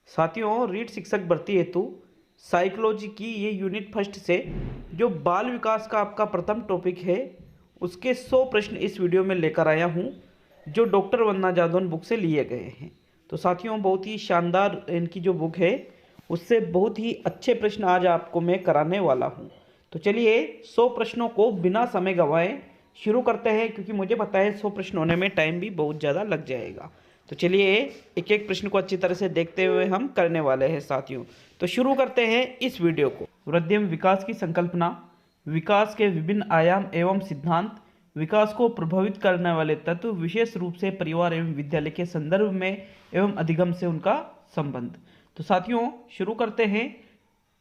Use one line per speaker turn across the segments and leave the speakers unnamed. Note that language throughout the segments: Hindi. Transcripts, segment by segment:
साथियों, रीट शिक्षक भर्ती हेतु साइकोलॉजी की ये यूनिट फर्स्ट से जो बाल विकास का आपका प्रथम टॉपिक है उसके 100 प्रश्न इस वीडियो में लेकर आया हूँ जो डॉक्टर वंदना जादौन बुक से लिए गए हैं। तो साथियों, बहुत ही शानदार इनकी जो बुक है उससे बहुत ही अच्छे प्रश्न आज आपको मैं कराने वाला हूँ। तो चलिए 100 प्रश्नों को बिना समय गंवाए शुरू करते हैं, क्योंकि मुझे पता है 100 प्रश्न होने में टाइम भी बहुत ज़्यादा लग जाएगा। तो चलिए एक एक प्रश्न को अच्छी तरह से देखते हुए हम करने वाले हैं साथियों। तो शुरू करते हैं इस वीडियो को। वृद्धि में विकास की संकल्पना, विकास के विभिन्न आयाम एवं सिद्धांत, विकास को प्रभावित करने वाले तत्व, विशेष रूप से परिवार एवं विद्यालय के संदर्भ में एवं अधिगम से उनका संबंध। तो साथियों शुरू करते हैं।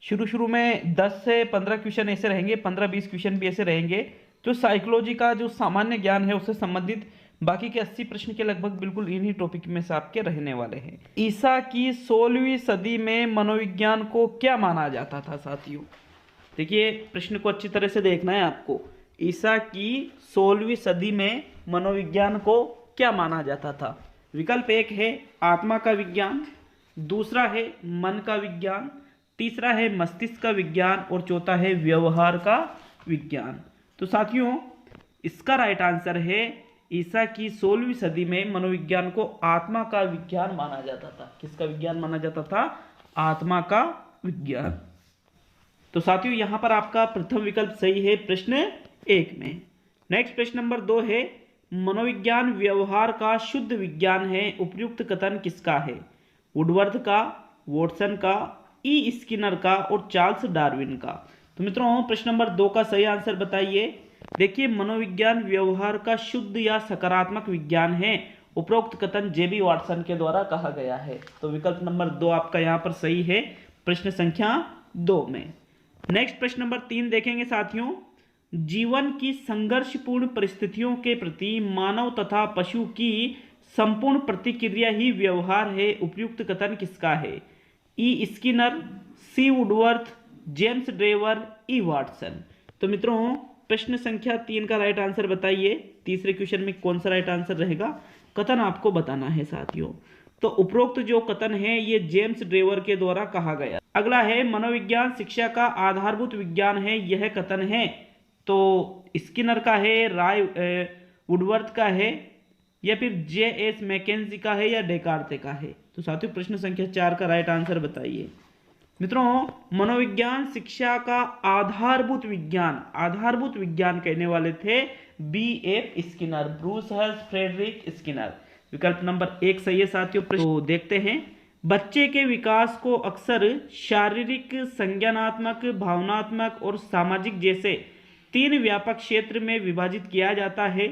शुरू में 10 से 15 क्वेश्चन ऐसे रहेंगे, 15-20 क्वेश्चन भी ऐसे रहेंगे जो साइकोलॉजी का जो सामान्य ज्ञान है उससे संबंधित। बाकी के 80 प्रश्न के लगभग बिल्कुल इन्हीं टॉपिक में से आपके रहने वाले हैं। ईसा की 16वीं सदी में मनोविज्ञान को क्या माना जाता था साथियों? देखिए, प्रश्न को अच्छी तरह से देखना है आपको। ईसा की 16वीं सदी में मनोविज्ञान को क्या माना जाता था? विकल्प 1 है आत्मा का विज्ञान, दूसरा है मन का विज्ञान, तीसरा है मस्तिष्क का विज्ञान और चौथा है व्यवहार का विज्ञान। तो साथियों इसका राइट आंसर है ईसा की 16वीं सदी में मनोविज्ञान को आत्मा का विज्ञान माना जाता था। किसका विज्ञान माना जाता था? आत्मा का विज्ञान। तो साथियों यहां पर आपका प्रथम विकल्प सही है प्रश्न 1 में। नेक्स्ट प्रश्न नंबर 2 है मनोविज्ञान व्यवहार का शुद्ध विज्ञान है, उपयुक्त कथन किसका है? वुडवर्थ का, वॉटसन का, ई स्किनर का और चार्ल्स डार्विन का। तो मित्रों प्रश्न नंबर 2 का सही आंसर बताइए। देखिए, मनोविज्ञान व्यवहार का शुद्ध या सकारात्मक विज्ञान है, उपरोक्त कथन जेबी वाटसन के द्वारा कहा गया है। तो विकल्प नंबर 2 आपका यहां पर सही है प्रश्न संख्या 2 में। नेक्स्ट प्रश्न नंबर 3 देखेंगे साथियों। जीवन की संघर्षपूर्ण परिस्थितियों के प्रति मानव तथा पशु की संपूर्ण प्रतिक्रिया ही व्यवहार है, उपयुक्त कथन किसका है? ई स्किनर, सी वुडवर्थ, जेम्स ड्रेवर, ई वाटसन। तो मित्रों प्रश्न संख्या 3 का राइट आंसर बताइए। तीसरे क्वेश्चन में कौन सा राइट आंसर रहेगा कथन आपको बताना है साथियों। तो उपरोक्त जो कथन है ये जेम्स ड्रेवर के द्वारा कहा गया। अगला है मनोविज्ञान शिक्षा का आधारभूत विज्ञान है, यह कथन है। तो स्किनर का है, राय वुडवर्थ का है, या फिर जे.एस. मैकेंजी का है, या डेकार्ते का है? तो साथियों प्रश्न संख्या 4 का राइट आंसर बताइए। मित्रों मनोविज्ञान शिक्षा का आधारभूत विज्ञान कहने वाले थे B.F. Skinner, Bruce Hersh Frederick Skinner. विकल्प नंबर 1 सही है साथियों। तो देखते हैं। बच्चे के विकास को अक्सर शारीरिक, संज्ञानात्मक, भावनात्मक और सामाजिक जैसे 3 व्यापक क्षेत्र में विभाजित किया जाता है।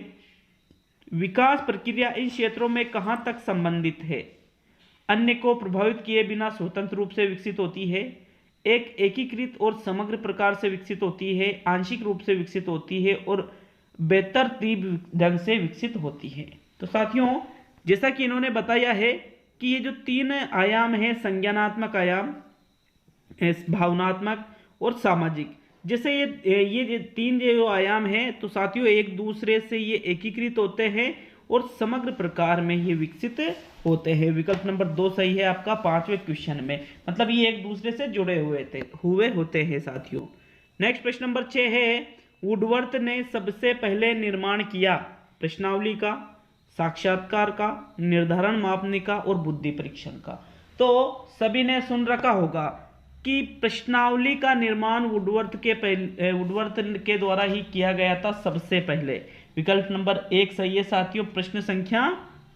विकास प्रक्रिया इन क्षेत्रों में कहां तक संबंधित है? अन्य को प्रभावित किए बिना स्वतंत्र रूप से विकसित होती है, एक एकीकृत और समग्र प्रकार से विकसित होती है, आंशिक रूप से विकसित होती है और बेतरतीब ढंग से विकसित होती है। तो साथियों जैसा कि इन्होंने बताया है कि ये जो 3 आयाम है, संज्ञानात्मक आयाम, भावनात्मक और सामाजिक, जैसे ये 3 जो आयाम है तो साथियों एक दूसरे से ये एकीकृत होते हैं और समग्र प्रकार में ये विकसित होते हैं। विकल्प नंबर 2 सही है आपका 5वें क्वेश्चन में, मतलब ये एक दूसरे से जुड़े हुए होते हैं साथियों। नेक्स्ट प्रश्न नंबर 6 है वुडवर्थ ने सबसे पहले निर्माण किया प्रश्नावली का, साक्षात्कार का, निर्धारण मापने का और बुद्धि परीक्षण का। तो सभी ने सुन रखा होगा कि प्रश्नावली का निर्माण वुडवर्थ के द्वारा ही किया गया था सबसे पहले। विकल्प नंबर 1 सही है साथियों प्रश्न संख्या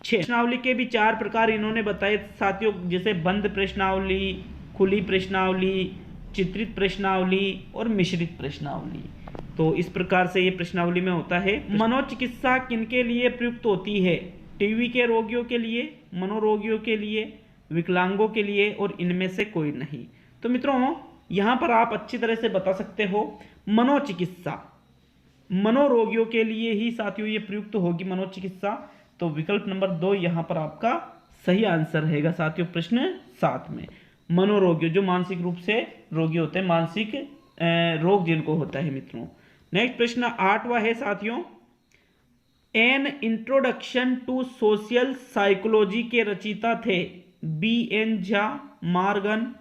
6। प्रश्नावली के भी 4 प्रकार इन्होंने बताए साथियों, जैसे बंद प्रश्नावली, खुली प्रश्नावली, चित्रित प्रश्नावली और मिश्रित प्रश्नावली। तो इस प्रकार से ये प्रश्नावली में होता है। मनोचिकित्सा किनके लिए प्रयुक्त होती है? टीबी के रोगियों के लिए, मनोरोगियों के लिए, विकलांगों के लिए और इनमें से कोई नहीं। तो मित्रों यहां पर आप अच्छी तरह से बता सकते हो मनोचिकित्सा, मनोरोगियों के लिए ही साथियों ये प्रयुक्त होगी मनोचिकित्सा। तो विकल्प नंबर 2 यहां पर आपका सही आंसर रहेगा साथियों प्रश्न 7 में। मनोरोगियों जो मानसिक रूप से रोगी होते हैं, मानसिक रोग जिनको होता है मित्रों। नेक्स्ट प्रश्न 8वां है साथियों। An introduction to social psychology के रचयिता थे B.N. Jha, Morgan,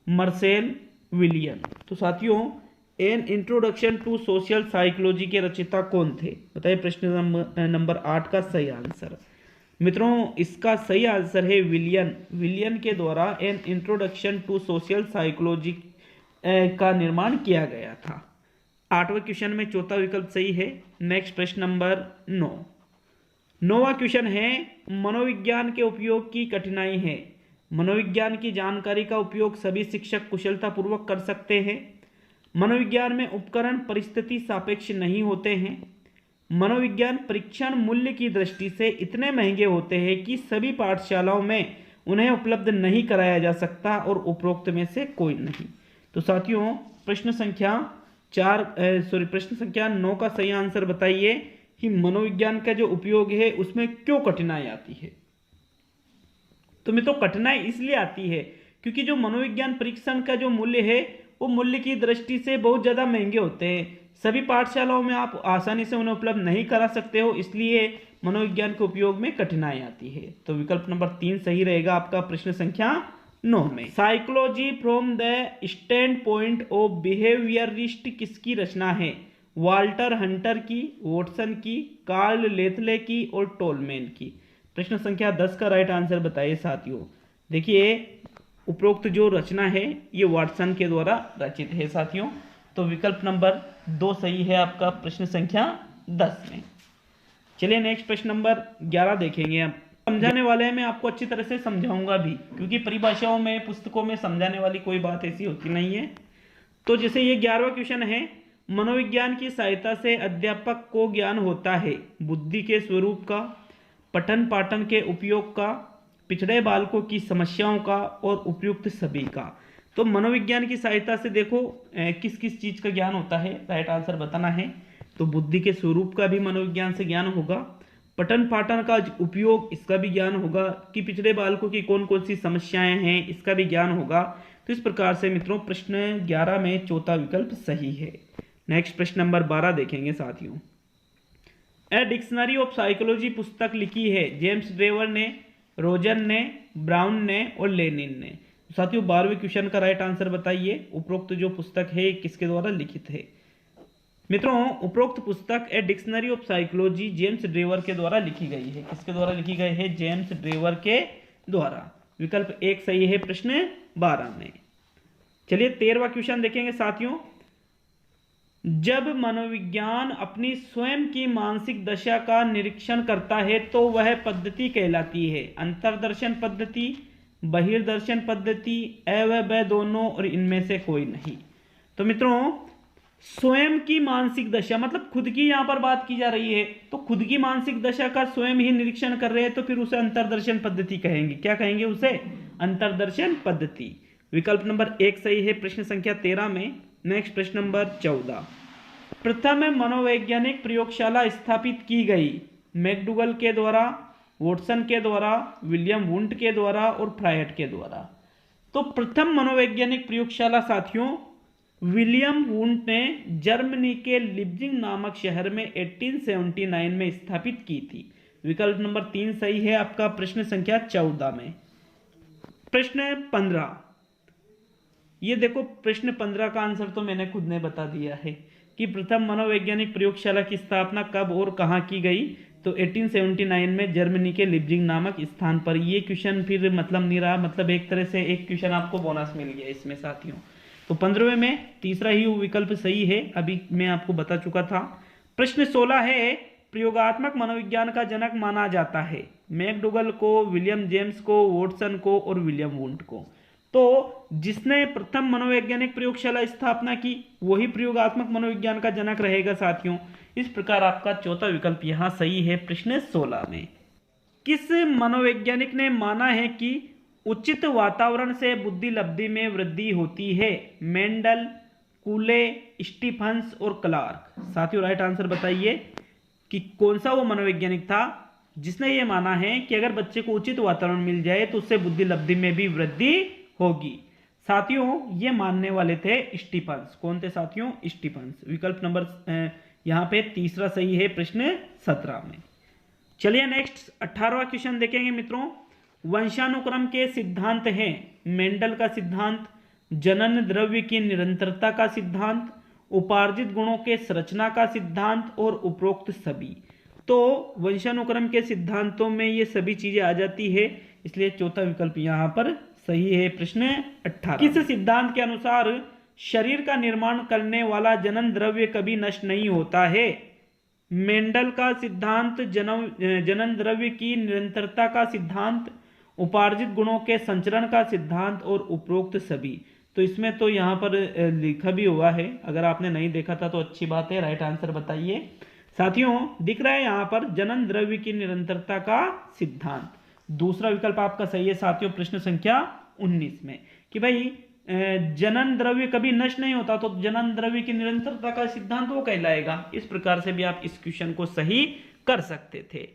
Marcel, William. तो साथियों, an introduction to social psychology के रचयिता कौन थे? बताइए प्रश्न नंबर 8 का सही आंसर। मित्रों, इसका सही आंसर है विलियन के द्वारा an introduction to social psychology का निर्माण किया गया था। 8वें क्वेश्चन में चौथा विकल्प सही है। नेक्स्ट प्रश्न नंबर 9। 9वां क्वेश्चन है, मनोविज्ञान के उपयोग की कठिनाई है। मनोविज्ञान की जानकारी का उपयोग सभी शिक्षक कुशलतापूर्वक कर सकते हैं। मनोविज्ञान में उपकरण परिस्थिति सापेक्ष नहीं होते हैं। मनोविज्ञान परीक्षण मूल्य की दृष्टि से इतने महंगे होते हैं कि सभी पाठशालाओं में उन्हें उपलब्ध नहीं कराया जा सकता, और उपरोक्त में से कोई नहीं। तो साथियों, प्रश्न संख्या 9 का सही आंसर बताइए कि मनोविज्ञान का जो उपयोग है उसमें क्यों कठिनाई आती है? तो मित्रों, कठिनाई इसलिए आती है क्योंकि जो मनोविज्ञान परीक्षण का जो मूल्य है वो मूल्य की दृष्टि से बहुत ज़्यादा महंगे होते हैं। सभी पाठशालाओं में आप आसानी से उन्हें उपलब्ध नहीं करा सकते हो, इसलिए मनोविज्ञान के उपयोग में कठिनाई आती है। तो विकल्प नंबर 3 सही रहेगा आपका प्रश्न संख्या 9 में। Psychology from the stand point of behaviourist किसकी रचना है? वाल्टर हंटर की, वॉटसन की, कार्ल लेथले की और टोलमैन की। प्रश्न संख्या 10 का राइट आंसर बताइए साथियों। देखिए, उपरोक्त जो रचना है ये वाटसन के द्वारा रचित है साथियों। तो विकल्प नंबर 2 सही है आपका प्रश्न संख्या 10 में। चलिए नेक्स्ट प्रश्न नंबर 11 देखेंगे। अब समझाने वाले हैं, मैं आपको अच्छी तरह से समझाऊंगा भी, क्योंकि परिभाषाओं में पुस्तकों में समझाने वाली कोई बात ऐसी होती नहीं है। तो जैसे ये 11वां क्वेश्चन है, मनोविज्ञान की सहायता से अध्यापक को ज्ञान होता है बुद्धि के स्वरूप का, पठन पाठन के उपयोग का, पिछड़े बालकों की समस्याओं का और उपयुक्त सभी का। तो मनोविज्ञान की सहायता से देखो किस किस चीज का ज्ञान होता है, राइट आंसर बताना है। तो बुद्धि के स्वरूप का भी मनोविज्ञान से ज्ञान होगा, पठन पाठन का उपयोग इसका भी ज्ञान होगा, कि पिछड़े बालकों की कौन कौन सी समस्याएं हैं इसका भी ज्ञान होगा। तो इस प्रकार से मित्रों प्रश्न 11 में चौथा विकल्प सही है। नेक्स्ट प्रश्न नंबर 12 देखेंगे साथियों। ए डिक्शनरी ऑफ साइकोलॉजी पुस्तक लिखी है जेम्स ड्रेवर ने, रोजन ने, ब्राउन ने और लेनिन ने। साथियों, 12वें क्वेश्चन का राइट आंसर बताइए, उपरोक्त जो पुस्तक है किसके द्वारा लिखित है? मित्रों, उपरोक्त पुस्तक a dictionary of psychology James Drever के द्वारा लिखी गई है। किसके द्वारा लिखी गई है? जेम्स ड्रेवर के द्वारा। विकल्प 1 सही है प्रश्न 12 में। चलिए 13वां क्वेश्चन देखेंगे साथियों। जब मनोविज्ञान अपनी स्वयं की मानसिक दशा का निरीक्षण करता है तो वह पद्धति कहलाती है अंतर्दर्शन पद्धति, बहिर्दर्शन पद्धति, व ब दोनों और इनमें से कोई नहीं। तो मित्रों, स्वयं की मानसिक दशा मतलब खुद की यहां पर बात की जा रही है, तो खुद की मानसिक दशा का स्वयं ही निरीक्षण कर रहे हैं तो फिर उसे अंतर्दर्शन पद्धति कहेंगे। क्या कहेंगे उसे? अंतर्दर्शन पद्धति। विकल्प नंबर 1 सही है प्रश्न संख्या 13 में। नेक्स्ट प्रश्न नंबर 14। प्रथम मनोवैज्ञानिक प्रयोगशाला स्थापित की गई मैकडूगल के द्वारा, वॉटसन के द्वारा, विलियम वुंट के द्वारा और फ्रायड के द्वारा। तो प्रथम मनोवैज्ञानिक प्रयोगशाला साथियों विलियम वुंट ने जर्मनी के लिप्जिंग नामक शहर में 1879 में स्थापित की थी। विकल्प नंबर 3 सही है आपका प्रश्न संख्या 14 में। प्रश्न 15। ये देखो, प्रश्न 15 का आंसर तो मैंने खुद ने बता दिया है कि प्रथम मनोवैज्ञानिक प्रयोगशाला की स्थापना कब और कहां की गई। तो 1879 में जर्मनी के लिप्जिंग नामक स्थान पर। ये क्वेश्चन फिर मतलब नहीं रहा, मतलब एक तरह से एक क्वेश्चन आपको बोनस मिल गया इसमें साथियों। तो 15वें में तीसरा ही विकल्प सही है, अभी मैं आपको बता चुका था। प्रश्न 16 है, प्रयोगात्मक मनोविज्ञान का जनक माना जाता है मैकडूगल को, विलियम जेम्स को, वॉटसन को और विलियम वुंट को। तो जिसने प्रथम मनोवैज्ञानिक प्रयोगशाला स्थापना की वही प्रयोगात्मक मनोविज्ञान का जनक रहेगा साथियों। इस प्रकार आपका चौथा विकल्प यहां सही है प्रश्न 16 में। किस मनोवैज्ञानिक ने माना है कि उचित वातावरण से बुद्धि लब्धि में वृद्धि होती है? मेंडल, कूले, स्टीफंस और क्लार्क। साथियों राइट आंसर बताइए कि कौन सा वो मनोवैज्ञानिक था जिसने ये माना है कि अगर बच्चे को उचित वातावरण मिल जाए तो उससे बुद्धि लब्धि में भी वृद्धि होगी। साथियों ये मानने वाले थे स्टीफंस। कौन थे साथियों? स्टीफंस। विकल्प नंबर यहां पे तीसरा सही है प्रश्न 17 में। चलिए नेक्स्ट 18वां क्वेश्चन देखेंगे मित्रों। वंशानुक्रम के सिद्धांत हैं मेंडल का सिद्धांत, जनन द्रव्य की निरंतरता का सिद्धांत, उपार्जित गुणों के संरचना का सिद्धांत और उपरोक्त सभी। तो वंशानुक्रम के सिद्धांतों में ये सभी चीजें आ जाती है, इसलिए चौथा विकल्प यहाँ पर सही है। प्रश्न 18, किस सिद्धांत के अनुसार शरीर का निर्माण करने वाला जनन द्रव्य कभी नष्ट नहीं होता है? मेंडल का सिद्धांत, जनन द्रव्य की निरंतरता का सिद्धांत, उपार्जित गुणों के संचरण का सिद्धांत और उपरोक्त सभी। तो इसमें तो यहाँ पर लिखा भी हुआ है, अगर आपने नहीं देखा था तो अच्छी बात है, राइट आंसर बताइए। साथियों दिख रहा है यहाँ पर जनन द्रव्य की निरंतरता का सिद्धांत, दूसरा विकल्प आपका सही है साथियों। प्रश्न संख्या 19 में कि भाई जनन द्रव्य कभी नष्ट नहीं होता, तो जनन द्रव्य की निरंतरता का सिद्धांत वो कहलाएगा। इस प्रकार से भी आप इस क्वेश्चन को सही कर सकते थे।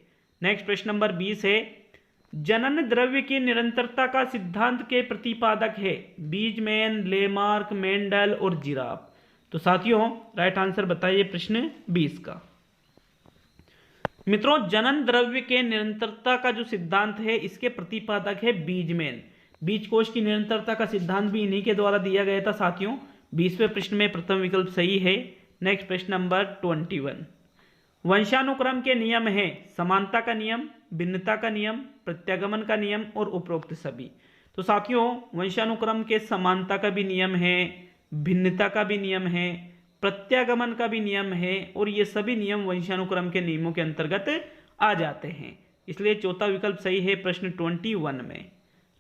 नेक्स्ट प्रश्न नंबर 20 है, जनन द्रव्य की निरंतरता का सिद्धांत के प्रतिपादक है बीजमैन, लेमार्क, मेंडल और जिराफ। तो साथियों राइट आंसर बताइए प्रश्न 20 का। मित्रों जनन द्रव्य के निरंतरता का जो सिद्धांत है इसके प्रतिपादक है बीजमैन। बीजकोश की निरंतरता का सिद्धांत भी इन्हीं के द्वारा दिया गया था साथियों। 20वें प्रश्न में प्रथम विकल्प सही है। नेक्स्ट प्रश्न नंबर 21, वंशानुक्रम के नियम हैं समानता का नियम, भिन्नता का नियम, प्रत्यागमन का नियम और उपरोक्त सभी। तो साथियों वंशानुक्रम के समानता का भी नियम है, भिन्नता का भी नियम है, प्रत्यागमन का भी नियम है और ये सभी नियम वंशानुक्रम के नियमों के अंतर्गत आ जाते हैं, इसलिए चौथा विकल्प सही है प्रश्न 21 में।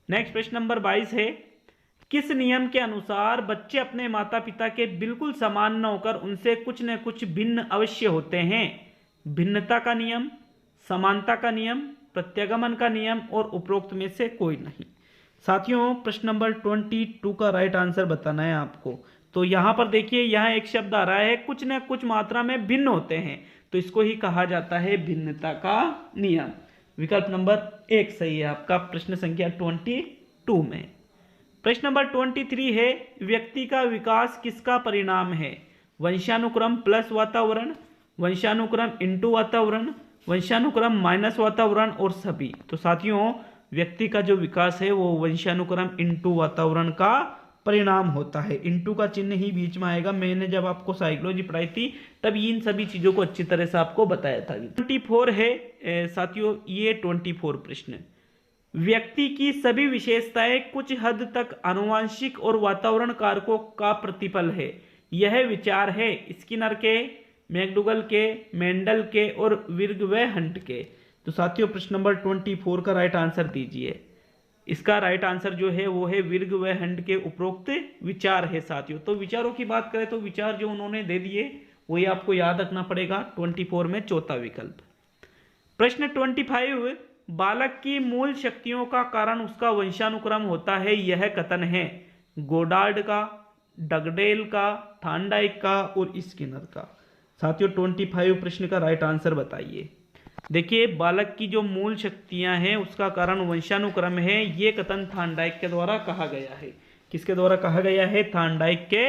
नेक्स्ट प्रश्न नंबर 22 है, किस नियम के अनुसार बच्चे अपने माता पिता के बिल्कुल समान न होकर उनसे कुछ न कुछ भिन्न अवश्य होते हैं? भिन्नता का नियम, समानता का नियम, प्रत्यागमन का नियम और उपरोक्त में से कोई नहीं। साथियों प्रश्न नंबर 22 का राइट आंसर बताना है आपको। तो यहाँ पर देखिए यहाँ एक शब्द आ रहा है कुछ न कुछ मात्रा में भिन्न होते हैं, तो इसको ही कहा जाता है भिन्नता का नियम। विकल्प नंबर 1 सही है आपका प्रश्न संख्या 22 में। प्रश्न नंबर 23 है, व्यक्ति का विकास किसका परिणाम है? वंशानुक्रम प्लस वातावरण, वंशानुक्रम इनटू वातावरण, वंशानुक्रम माइनस वातावरण और सभी। तो साथियों व्यक्ति का जो विकास है वो वंशानुक्रम इनटू वातावरण का परिणाम होता है। इनटू का चिन्ह ही बीच में आएगा। मैंने जब आपको साइकोलॉजी पढ़ाई थी तब इन सभी चीजों को अच्छी तरह से आपको बताया था। 24 है साथियों, ये 24 प्रश्न, व्यक्ति की सभी विशेषताएं कुछ हद तक आनुवंशिक और वातावरण कारकों का प्रतिफल है, यह विचार है स्किनर के, मैकडूगल के, मेंडल के और विर्गवेहंट के। तो साथियों प्रश्न नंबर 24 का राइट आंसर दीजिए। इसका राइट आंसर जो है वो है विर्गवेहंट के उपरोक्त विचार है साथियों। तो विचारों की बात करें तो विचार जो उन्होंने दे दिए वही आपको याद रखना पड़ेगा। 24 में चौथा विकल्प। प्रश्न 25, बालक की मूल शक्तियों का कारण उसका वंशानुक्रम होता है, यह कथन है गोडार्ड का, डगडेल का, थार्नडाइक का और स्किनर का। साथियों 25 प्रश्न का राइट आंसर बताइए। देखिए बालक की जो मूल शक्तियां हैं उसका कारण वंशानुक्रम है, ये कथन थार्नडाइक के द्वारा कहा गया है। किसके द्वारा कहा गया है? थार्नडाइक के